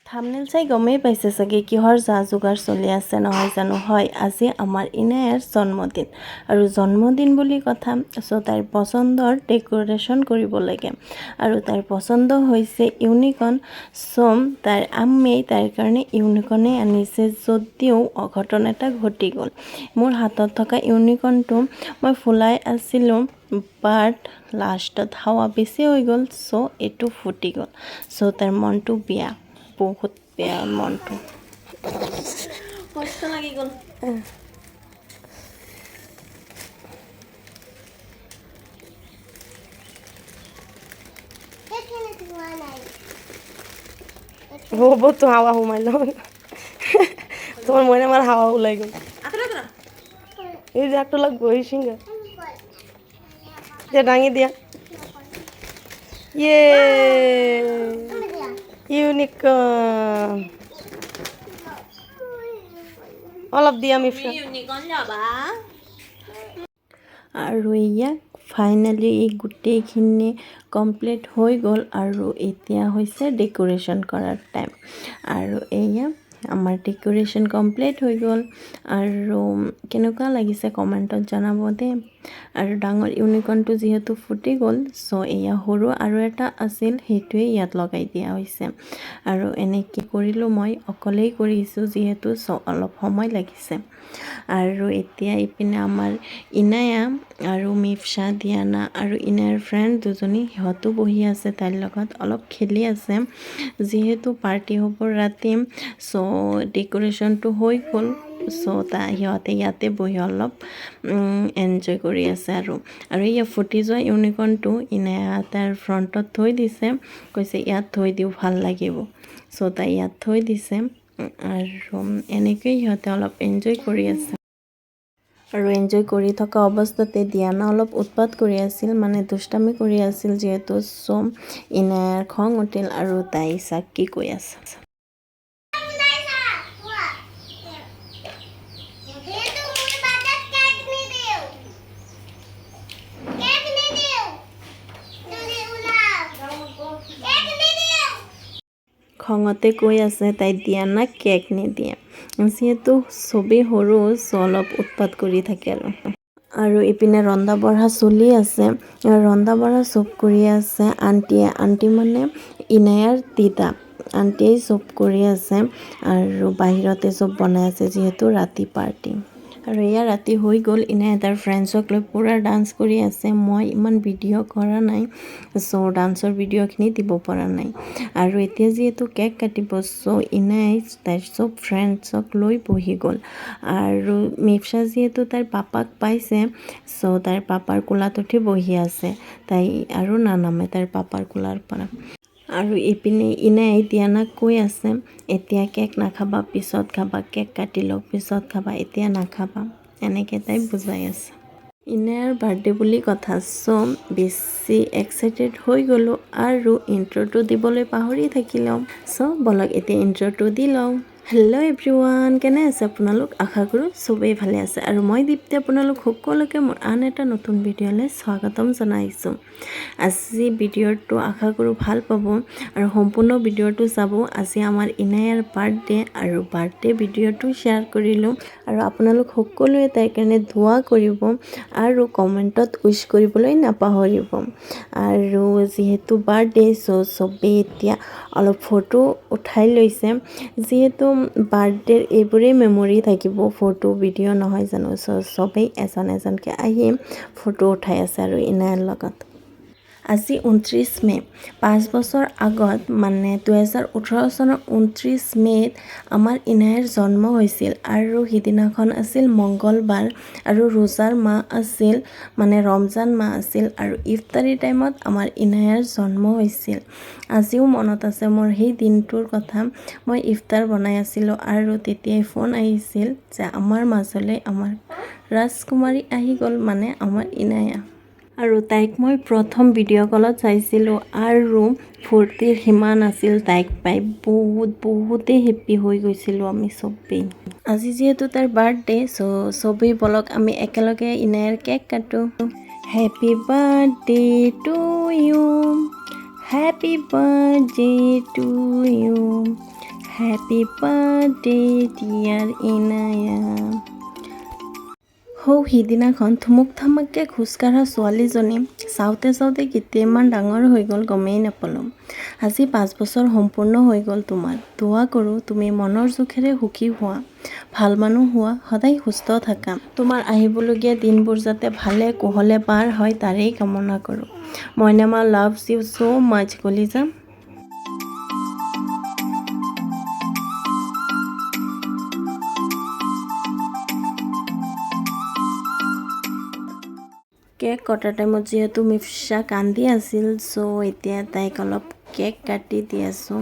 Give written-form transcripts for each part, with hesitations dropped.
Thumbnail চাই গমেই পাইছে চাগে কিহৰ যা যোগাৰ চলি আছে নহয় জানো হয় আজি আমাৰ ইনায়াৰ জন্মদিন আৰু জন্মদিন বুলি কথা চ' তাইৰ পছন্দৰ ডেকোৰেশ্যন কৰিব লাগে আৰু তাইৰ পছন্দ হৈছে ইউনিকৰ্ণ চ' তাইৰ আম্মেই তাইৰ কাৰণে ইউনিকৰ্ণে আনিছে যদিও অঘটন এটা ঘটি গ'ল মোৰ হাতত থকা ইউনিকৰ্ণটো মই ফুলাই আছিলোঁ বাট লাষ্টত হাৱা বেছি হৈ গ'ল চ' এইটো ফুটি গ'ল চ' তাইৰ মনটো বেয়া বহুত বেয়া মনটো কষ্ট লাগি গ'ল তো হাওয়া সোমাইল তোমার মনে আমার হাওয়া ওলাই গেল এই যে একটা লাগবো এই সিঙ্গা যে ডাঙি দিয়া ইয়ে ইউনিকর্ন অলপ দিয়া মিফা আৰু এয়া ফাইনেলি এই গোটেইখিনি কমপ্লিট হৈ গ'ল আৰু এতিয়া হৈছে ডেকোৰেশ্যন কৰাৰ টাইম আৰু এয়া আমাৰ ডেকোৰেশ্যন কমপ্লিট হৈ গ'ল আৰু কেনেকুৱা লাগিছে কমেণ্টত জনাব দেই আৰু ডাঙৰ ইউনিকৰ্ণটো যিহেতু ফুটি গ'ল চ' এয়া সৰু আৰু এটা আছিল সেইটোৱে ইয়াত লগাই দিয়া হৈছে আৰু এনেকৈ কৰিলোঁ মই অকলেই কৰিছোঁ যিহেতু অলপ সময় লাগিছে আৰু এতিয়া ইপিনে আমাৰ ইনায়া আৰু মিফছা দিয়ানা আৰু ইনায়াৰ ফ্ৰেণ্ড দুজনী সিহঁতো বহি আছে তাইৰ লগত অলপ খেলি আছে যিহেতু পাৰ্টি হ'ব ৰাতি চ' ডেকোৰেশ্যনটো হৈ গ'ল চ' সিহঁতে ইয়াতে বহি অলপ এনজয় কৰি আছে আৰু এই ফুটি যোৱা ইউনিকৰ্ণটো ইনায়া তাৰ ফ্ৰণ্টত থৈ দিছে কৈছে ইয়াত থৈ দিওঁ ভাল লাগিব চ' তাই ইয়াত থৈ দিছে আৰু এনেকৈয়ে সিহঁতে অলপ এনজয় কৰি আছে আৰু এনজয় কৰি থকা অৱস্থাতে দিয়ানা অলপ উৎপাত কৰি আছিল মানে দুষ্টামি কৰি আছিল যিহেতু চ' ইনায়াৰ খং উঠিল আৰু তাই চাক কি কৈ আছে খঙতে কৈ আছে তাই দিয়ানাক কেক নিদিয়ে যিহেতু চবেই সৰু চ' অলপ উৎপাত কৰি থাকে আৰু ইপিনে ৰন্ধা বঢ়া চলি আছে ৰন্ধা বঢ়া চব কৰি আছে আণ্টি মানে ইনায়াৰ দিদা আণ্টিয়ে চব কৰি আছে আৰু বাহিৰতে চব বনাই আছে যিহেতু ৰাতি পাৰ্টি আৰু এয়া ৰাতি হৈ গ'ল ইনায়া তাৰ ফ্ৰেণ্ডছক লৈ পূৰা ডান্স কৰি আছে মই ইমান ভিডিঅ' কৰা নাই চ' ডান্সৰ ভিডিঅ'খিনি দিব পৰা নাই আৰু এতিয়া যিহেতু কেক কাটিব চ' ইনায়াই তাইৰ চব ফ্ৰেণ্ডছক লৈ বহি গ'ল আৰু মিফছা যিহেতু তাইৰ পাপাক পাইছে চ' তাইৰ পাপাৰ কোলাত উঠি বহি আছে তাই আৰু নানামে তাইৰ পাপাৰ কোলাৰ পৰা আৰু ইপিনে ইনায়াই দিয়ানাক কৈ আছে এতিয়া কেক নাখাবা পিছত খাবা কেক কাটি লওক পিছত খাবা এতিয়া নাখাবা এনেকৈ তাই বুজাই আছে ইনায়াৰ বাৰ্থডে বুলি কথা চ' বেছি এক্সাইটেড হৈ গ'লোঁ আৰু ইণ্ট্ৰ'টো দিবলৈ পাহৰি থাকিলোঁ চ' বলক এতিয়া ইণ্ট্ৰ'টো দি লওঁ হেল্ল' এভৰিৱান কেনে আছে আপোনালোক আশা কৰোঁ চবেই ভালে আছে আৰু মই দীপ্তি আপোনালোক সকলোকে মোৰ আন এটা নতুন ভিডিঅ'লৈ স্বাগতম জনাইছোঁ আজি ভিডিঅ'টো আশা কৰোঁ ভাল পাব আৰু সম্পূৰ্ণ ভিডিঅ'টো চাব আজি আমাৰ ইনায়াৰ বাৰ্থডে আৰু বাৰ্থডে ভিডিঅ'টো শ্বেয়াৰ কৰিলোঁ আৰু আপোনালোক সকলোৱে তাইৰ কাৰণে দোৱা কৰিব আৰু কমেণ্টত উইছ কৰিবলৈ নাপাহৰিব আৰু যিহেতু বাৰ্থডে চ' চবেই এতিয়া অলপ ফটো উঠাই লৈছে যিহেতু বাৰ্থডেৰ এইবোৰেই মেমৰি থাকিব ফটো ভিডিঅ' নহয় জানো চ' চবেই এজনকৈ আহি ফটো উঠাই আছে আৰু ইনায়াৰ লগত আজি 29 মে' 5 বছৰ আগত মানে 2018 চনৰ 29 মে'ত আমাৰ ইনায়াৰ জন্ম হৈছিল আৰু সিদিনাখন আছিল মংগলবাৰ আৰু ৰোজাৰ মাহ আছিল মানে ৰমজান মাহ আছিল আৰু ইফতাৰীৰ টাইমত আমাৰ ইনায়াৰ জন্ম হৈছিল আজিও মনত আছে মোৰ সেই দিনটোৰ কথা মই ইফতাৰ বনাই আছিলোঁ আৰু তেতিয়াই ফোন আহিছিল যে আমাৰ মাজলৈ আমাৰ ৰাজকুমাৰী আহি গ'ল মানে আমাৰ ইনায়া আৰু তাইক মই প্ৰথম ভিডিঅ' কলত চাইছিলোঁ আৰু ফূৰ্তিৰ সীমা নাছিল তাইক পাই বহুতেই হেপ্পী হৈ গৈছিলোঁ আমি চবেই আজি যিহেতু তাইৰ বাৰ্থডে চ' চবেই বলক আমি একেলগে ইনায়াৰ কেক কাটো happy birthday to you happy birthday to you Happy birthday dear INAAYA সিদিনাখন থুমুক থামাককৈ খোজকাঢ়া ছোৱালীজনী চাওঁতে চাওঁতে কেতিয়ামান ডাঙৰ হৈ গ'ল গমেই নাপালোঁ। আজি 5 বছৰ সম্পূৰ্ণ হৈ গ'ল তোমাৰ। দোৱা কৰোঁ তুমি মনৰ জোখেৰে সুখী হোৱা, ভাল মানুহ হোৱা, সদায় সুস্থ থাকা। তোমাৰ আহিবলগীয়া দিনবোৰ যাতে ভালে কুশলে পাৰ হয় তাৰেই কামনা কৰোঁ। মইনামা লাভছ ইউ ছ' মাছ কলিজা। কেক কটাৰ টাইমত যিহেতু মিফ্সা কান্দি আছিল, চ' এতিয়া তাইক অলপ কেক কাটি দি আছোঁ।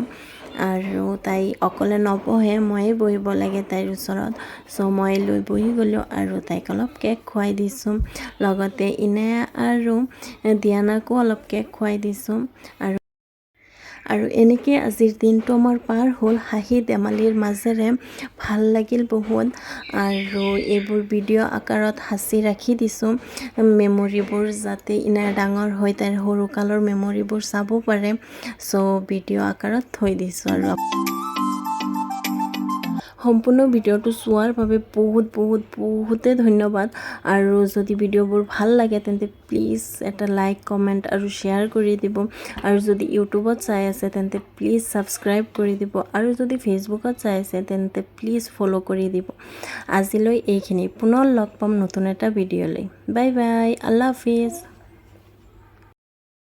আৰু তাই অকলে নবহে, ময়ে বহিব লাগে তাইৰ ওচৰত। চ' মই লৈ বহি গ'লোঁ আৰু তাইক অলপ কেক খুৱাই দিছোঁ। লগতে ইনায়া আৰু দিয়ানাকো অলপ কেক খুৱাই দিছোঁ। আৰু এনেকৈ আজিৰ দিনটো আমাৰ পাৰ হ'ল হাঁহি ধেমালিৰ মাজেৰে। ভাল লাগিল বহুত। আৰু এইবোৰ ভিডিঅ' আকাৰত সাঁচি ৰাখি দিছোঁ মেমৰিবোৰ, যাতে ইনাৰ ডাঙৰ হৈ তাইৰ সৰুকালৰ মেমৰিবোৰ চাব পাৰে। চ' ভিডিঅ' আকাৰত থৈ দিছোঁ। আৰু সম্পূৰ্ণ ভিডিঅ'টো চোৱাৰ বাবে বহুতে ধন্যবাদ। আৰু যদি ভিডিঅ'বোৰ ভাল লাগে তেন্তে প্লিজ এটা লাইক, কমেণ্ট আৰু শ্বেয়াৰ কৰি দিব। আৰু যদি ইউটিউবত চাই আছে তেন্তে প্লিজ ছাবস্ক্ৰাইব কৰি দিব। আৰু যদি ফেচবুকত চাই আছে তেন্তে প্লিজ ফ'ল' কৰি দিব। আজিলৈ এইখিনি, পুনৰ লগ পাম নতুন এটা ভিডিঅ'লৈ। Bye bye, Allah Hafiz.